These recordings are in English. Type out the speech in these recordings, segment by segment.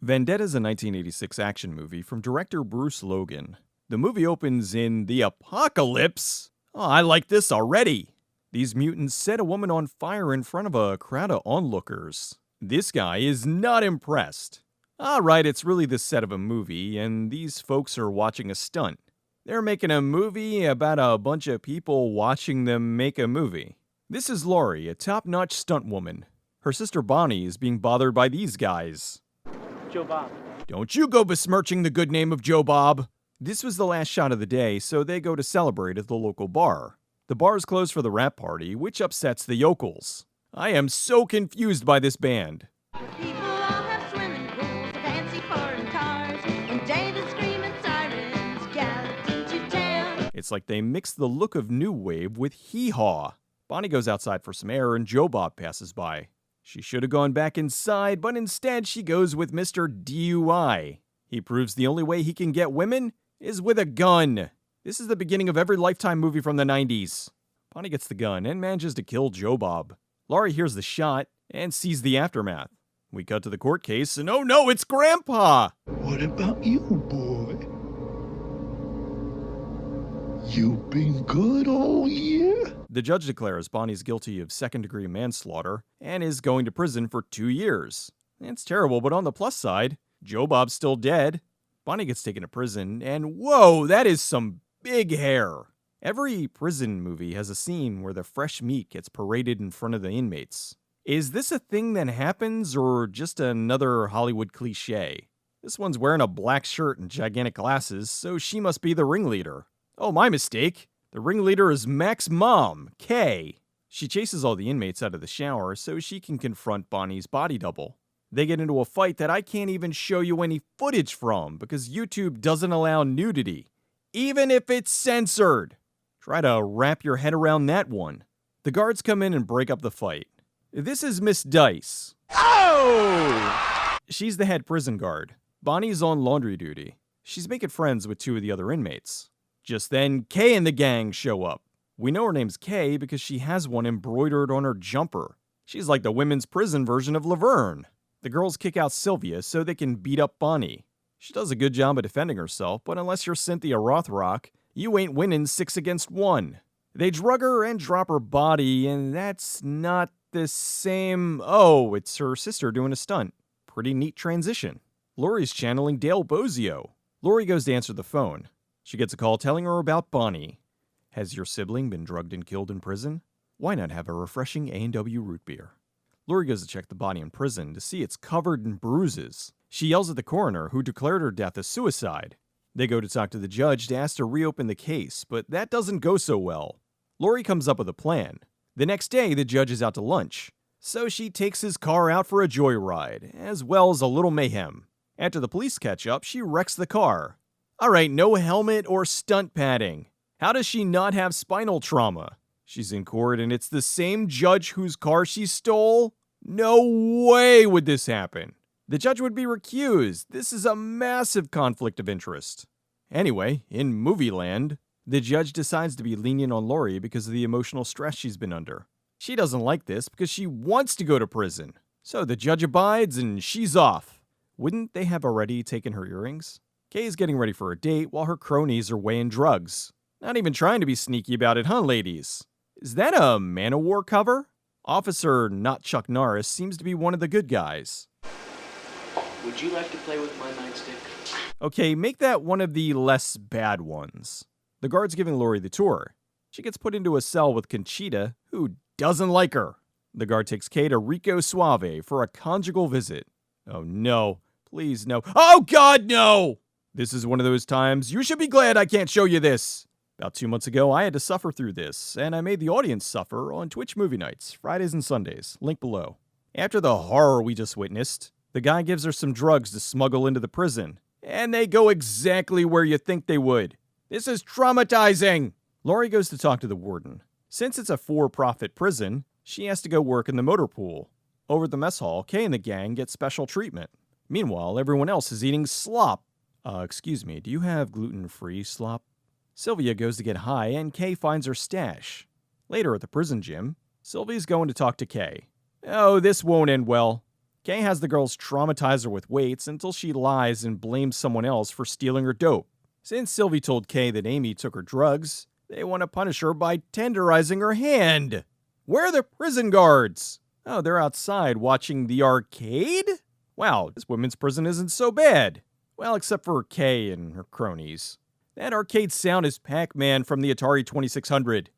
Vendetta is a 1986 action movie from director Bruce Logan. The movie opens in the apocalypse. Oh, I like this already. These mutants set a woman on fire in front of a crowd of onlookers. This guy is not impressed. Alright, it's really the set of a movie, and these folks are watching a stunt. They're making a movie about a bunch of people watching them make a movie. This is Laurie, a top-notch stunt woman. Her sister Bonnie is being bothered by these guys. Joe Bob. Don't you go besmirching the good name of Joe Bob. This was the last shot of the day, so they go to celebrate at the local bar. The bar is closed for the rap party, which upsets the yokels. I am so confused by this band. People all have swimming pools, fancy foreign cars, and David screaming sirens galloped into town. It's like they mixed the look of new wave with hee-haw. Bonnie goes outside for some air and Joe Bob passes by. She should have gone back inside, but instead she goes with Mr. DUI. He proves the only way he can get women is with a gun. This is the beginning of every Lifetime movie from the 90s. Bonnie gets the gun and manages to kill Joe Bob. Laurie hears the shot and sees the aftermath. We cut to the court case, and oh no, it's Grandpa! What about you, boy? You been good all year? The judge declares Bonnie's guilty of second-degree manslaughter and is going to prison for 2 years. It's terrible, but on the plus side, Joe Bob's still dead. Bonnie gets taken to prison, and whoa, that is some big hair. Every prison movie has a scene where the fresh meat gets paraded in front of the inmates. Is this a thing that happens, or just another Hollywood cliche? This one's wearing a black shirt and gigantic glasses, so she must be the ringleader. Oh, my mistake. The ringleader is Mac's mom, Kay. She chases all the inmates out of the shower so she can confront Bonnie's body double. They get into a fight that I can't even show you any footage from because YouTube doesn't allow nudity, even if it's censored. Try to wrap your head around that one. The guards come in and break up the fight. This is Miss Dice. Oh! She's the head prison guard. Bonnie's on laundry duty. She's making friends with 2 of the other inmates. Just then, Kay and the gang show up. We know her name's Kay because she has one embroidered on her jumper. She's like the women's prison version of Laverne. The girls kick out Sylvia so they can beat up Bonnie. She does a good job of defending herself, but unless you're Cynthia Rothrock, you ain't winning 6 against 1. They drug her and drop her body, and that's not the same. Oh, it's her sister doing a stunt. Pretty neat transition. Laurie's channeling Dale Bozio. Laurie goes to answer the phone. She gets a call telling her about Bonnie. Has your sibling been drugged and killed in prison? Why not have a refreshing A&W root beer? Laurie goes to check the body in prison to see it's covered in bruises. She yells at the coroner, who declared her death as suicide. They go to talk to the judge to ask to reopen the case, but that doesn't go so well. Laurie comes up with a plan. The next day, the judge is out to lunch, so she takes his car out for a joyride, as well as a little mayhem. After the police catch up, she wrecks the car. Alright, no helmet or stunt padding. How does she not have spinal trauma? She's in court and it's the same judge whose car she stole? No way would this happen. The judge would be recused. This is a massive conflict of interest. Anyway, in movie land, the judge decides to be lenient on Laurie because of the emotional stress she's been under. She doesn't like this because she wants to go to prison. So the judge abides and she's off. Wouldn't they have already taken her earrings? Kay's getting ready for a date while her cronies are weighing drugs. Not even trying to be sneaky about it, huh, ladies? Is that a Manowar cover? Officer Not Chuck Norris seems to be one of the good guys. Would you like to play with my nightstick? Okay, make that one of the less bad ones. The guard's giving Laurie the tour. She gets put into a cell with Conchita, who doesn't like her. The guard takes Kay to Rico Suave for a conjugal visit. Oh no, please no. Oh God, no! This is one of those times you should be glad I can't show you this. About 2 months ago, I had to suffer through this, and I made the audience suffer on Twitch movie nights, Fridays and Sundays, link below. After the horror we just witnessed, the guy gives her some drugs to smuggle into the prison, and they go exactly where you think they would. This is traumatizing! Laurie goes to talk to the warden. Since it's a for-profit prison, she has to go work in the motor pool. Over at the mess hall, Kay and the gang get special treatment. Meanwhile, everyone else is eating slop. Excuse me, do you have gluten-free slop? Sylvia goes to get high, and Kay finds her stash. Later at the prison gym, Sylvia's going to talk to Kay. Oh, this won't end well. Kay has the girls traumatize her with weights until she lies and blames someone else for stealing her dope. Since Sylvie told Kay that Amy took her drugs, they want to punish her by tenderizing her hand. Where are the prison guards? Oh, they're outside watching the arcade? Wow, this women's prison isn't so bad. Well, except for Kay and her cronies. That arcade sound is Pac-Man from the Atari 2600.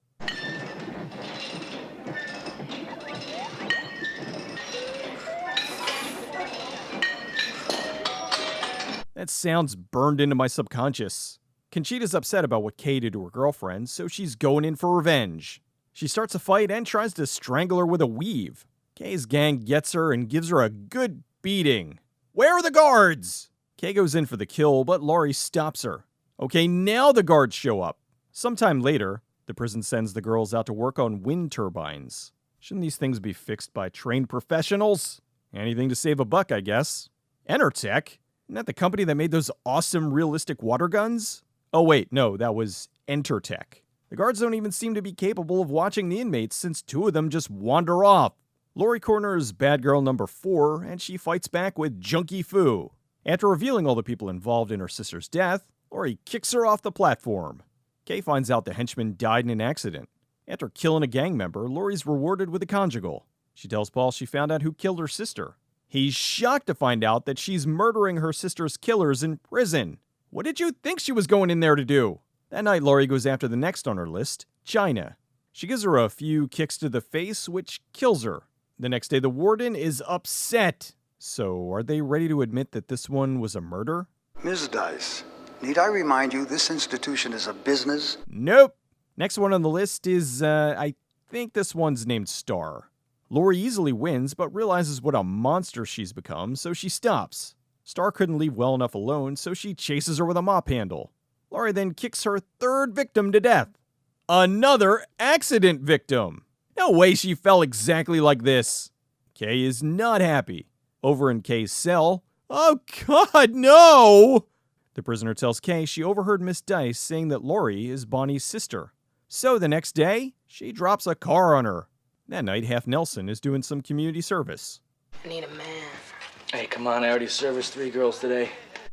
That sound's burned into my subconscious. Conchita's upset about what Kay did to her girlfriend, so she's going in for revenge. She starts a fight and tries to strangle her with a weave. Kay's gang gets her and gives her a good beating. Where are the guards? Kay goes in for the kill, but Laurie stops her. Okay, now the guards show up. Sometime later, the prison sends the girls out to work on wind turbines. Shouldn't these things be fixed by trained professionals? Anything to save a buck, I guess. Enertech? Isn't that the company that made those awesome realistic water guns? Oh wait, no, that was Entertech. The guards don't even seem to be capable of watching the inmates since two of them just wander off. Laurie corners bad girl number 4, and she fights back with Junkie Fu. After revealing all the people involved in her sister's death, Laurie kicks her off the platform. Kay finds out the henchman died in an accident. After killing a gang member, Laurie's rewarded with a conjugal. She tells Paul she found out who killed her sister. He's shocked to find out that she's murdering her sister's killers in prison. What did you think she was going in there to do? That night, Laurie goes after the next on her list, China. She gives her a few kicks to the face, which kills her. The next day, the warden is upset. So, are they ready to admit that this one was a murder? Ms. Dice, need I remind you this institution is a business? Nope. Next one on the list is, I think this one's named Star. Laurie easily wins, but realizes what a monster she's become, so she stops. Star couldn't leave well enough alone, so she chases her with a mop handle. Laurie then kicks her third victim to death. Another accident victim! No way she fell exactly like this. Kay is not happy. Over in Kay's cell, oh god, no! The prisoner tells Kay she overheard Miss Dice saying that Laurie is Bonnie's sister. So the next day, she drops a car on her. That night, Half Nelson is doing some community service. I need a man. Hey, come on, I already serviced 3 girls today.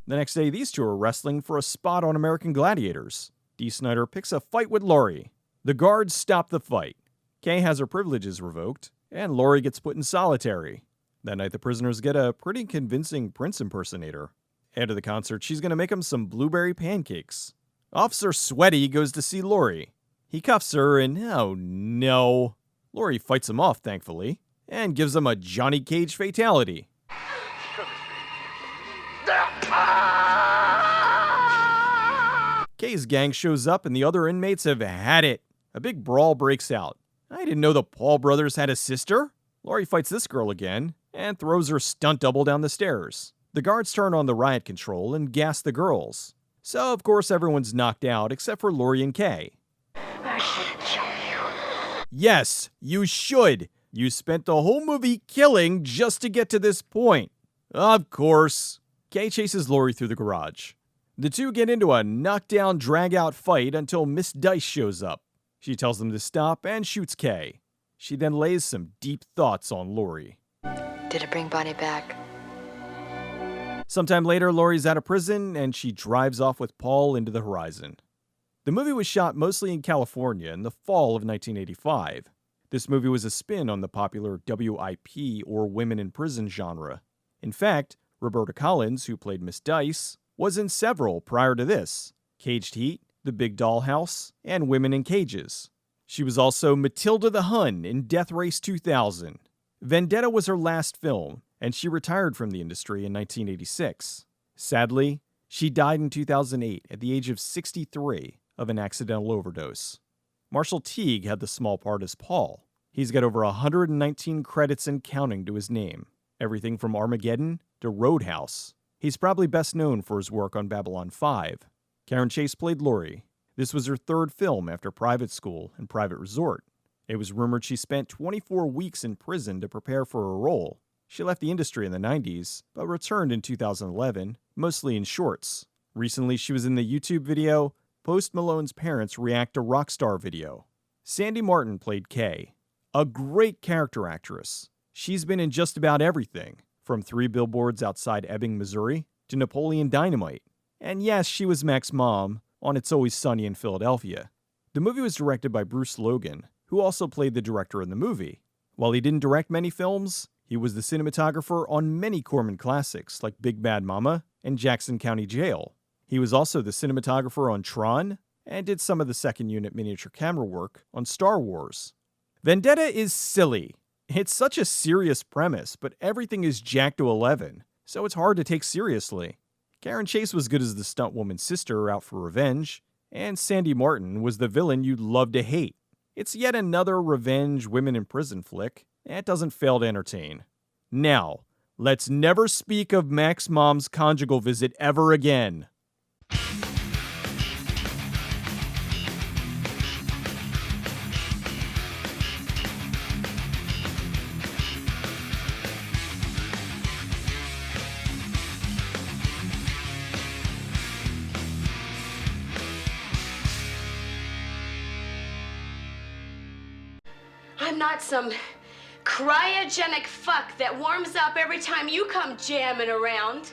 The next day, these two are wrestling for a spot on American Gladiators. Dee Snider picks a fight with Laurie. The guards stop the fight. Kay has her privileges revoked, and Laurie gets put in solitary. That night, the prisoners get a pretty convincing Prince impersonator. After the concert, she's going to make him some blueberry pancakes. Officer Sweaty goes to see Laurie. He cuffs her, and oh no. Laurie fights him off, thankfully, and gives him a Johnny Cage fatality. Kay's gang shows up and the other inmates have had it. A big brawl breaks out. I didn't know the Paul brothers had a sister. Laurie fights this girl again and throws her stunt double down the stairs. The guards turn on the riot control and gas the girls. So, of course, everyone's knocked out except for Laurie and Kay. I should kill you. Yes, you should. You spent the whole movie killing just to get to this point. Of course. Kay chases Laurie through the garage. The two get into a knockdown, drag-out fight until Miss Dice shows up. She tells them to stop and shoots Kay. She then lays some deep thoughts on Laurie. Did it bring Bonnie back? Sometime later, Laurie's out of prison and she drives off with Paul into the horizon. The movie was shot mostly in California in the fall of 1985. This movie was a spin on the popular WIP, or women in prison genre. In fact, Roberta Collins, who played Miss Dice, was in several prior to this: Caged Heat, The Big Dollhouse, and Women in Cages. She was also Matilda the Hun in Death Race 2000. Vendetta was her last film, and she retired from the industry in 1986. Sadly, she died in 2008 at the age of 63 of an accidental overdose. Marshall Teague had the small part as Paul. He's got over 119 credits and counting to his name, everything from Armageddon to Roadhouse. He's probably best known for his work on Babylon 5. Karen Chase played Laurie. This was her third film after Private School and Private Resort. It was rumored she spent 24 weeks in prison to prepare for her role. She left the industry in the 90s, but returned in 2011, mostly in shorts. Recently, she was in the YouTube video Post Malone's Parents React to Rockstar video. Sandy Martin played Kay, a great character actress. She's been in just about everything, From 3 Billboards Outside Ebbing, Missouri to Napoleon Dynamite. And yes, she was Mac's mom on It's Always Sunny in Philadelphia. The movie was directed by Bruce Logan, who also played the director in the movie. While he didn't direct many films, he was the cinematographer on many Corman classics like Big Bad Mama and Jackson County Jail. He was also the cinematographer on Tron and did some of the second unit miniature camera work on Star Wars. Vendetta is silly. It's such a serious premise, but everything is jacked to 11, so it's hard to take seriously. Karen Chase was good as the stunt woman's sister out for revenge, and Sandy Martin was the villain you'd love to hate. It's yet another revenge women in prison flick, and it doesn't fail to entertain. Now, let's never speak of Mac's mom's conjugal visit ever again. I'm not some cryogenic fuck that warms up every time you come jamming around.